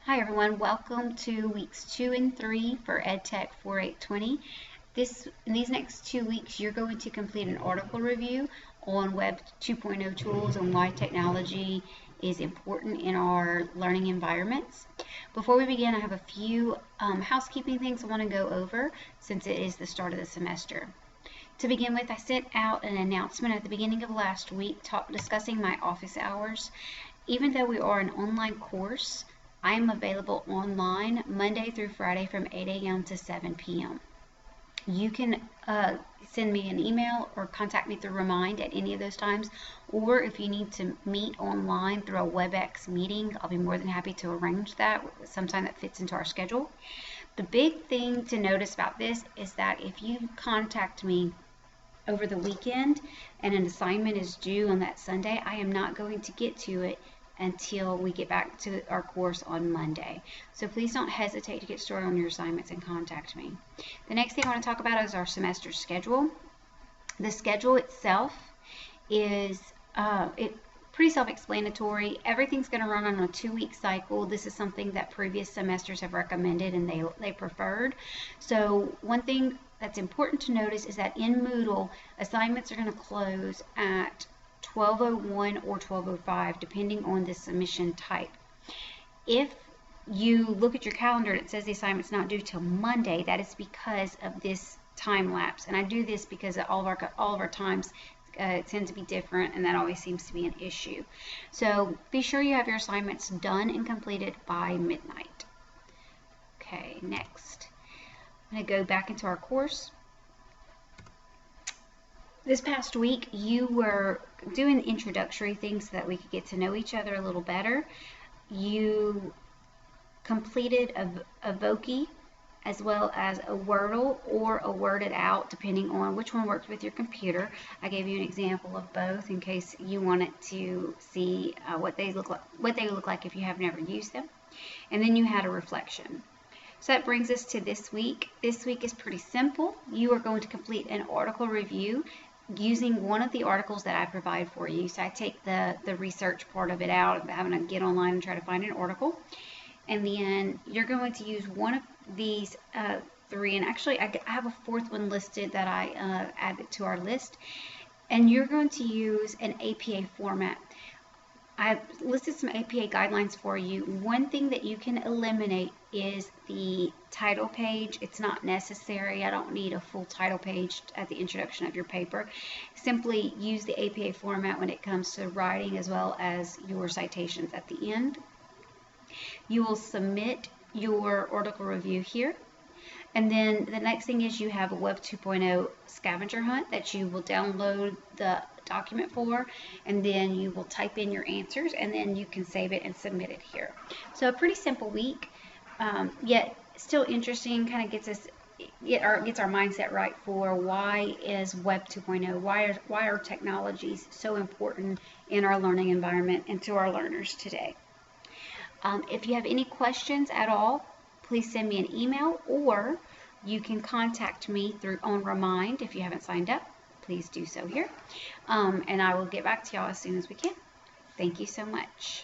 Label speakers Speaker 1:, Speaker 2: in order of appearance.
Speaker 1: Hi everyone, welcome to weeks 2 and 3 for EdTech 4820. In these next 2 weeks, you're going to complete an article review on Web 2.0 tools and why technology is important in our learning environments. Before we begin, I have a few housekeeping things I want to go over since it is the start of the semester. To begin with, I sent out an announcement at the beginning of last week discussing my office hours. Even though we are an online course, I am available online Monday through Friday from 8 a.m. to 7 p.m. You can send me an email or contact me through Remind at any of those times, or if you need to meet online through a WebEx meeting, I'll be more than happy to arrange that sometime that fits into our schedule. The big thing to notice about this is that if you contact me over the weekend and an assignment is due on that Sunday, I am not going to get to it until we get back to our course on Monday. So please don't hesitate to get started on your assignments and contact me. The next thing I want to talk about is our semester schedule. The schedule itself is pretty self-explanatory. Everything's going to run on a 2-week cycle. This is something that previous semesters have recommended and they preferred. So one thing that's important to notice is that in Moodle, assignments are going to close at 12:01 or 12:05 depending on the submission type. If you look at your calendar and it says the assignment's not due till Monday, that is because of this time lapse. And I do this because all of our times tend to be different, and that always seems to be an issue. So be sure you have your assignments done and completed by midnight. Okay, next. I'm going to go back into our course. This past week, you were doing introductory things so that we could get to know each other a little better. You completed a Voki as well as a Wordle or a Word It Out, depending on which one works with your computer. I gave you an example of both in case you wanted to see what they look like if you have never used them. And then you had a reflection. So that brings us to this week. This week is pretty simple. You are going to complete an article review using one of the articles that I provide for you. So I take the research part of it out of having to get online and try to find an article. And then you're going to use one of these 3. And actually, I have a 4th one listed that I added to our list. And you're going to use an APA format. I've listed some APA guidelines for you. One thing that you can eliminate is the title page. It's not necessary. I don't need a full title page at the introduction of your paper. Simply use the APA format when it comes to writing as well as your citations at the end. You will submit your article review here. And then the next thing is you have a Web 2.0 scavenger hunt that you will download the document for, and then you will type in your answers, and then you can save it and submit it here. So a pretty simple week, yet still interesting, kind of gets our mindset right for why is Web 2.0, why are technologies so important in our learning environment and to our learners today. If you have any questions at all, please send me an email, or you can contact me on Remind if you haven't signed up. Please do so here, and I will get back to y'all as soon as we can. Thank you so much.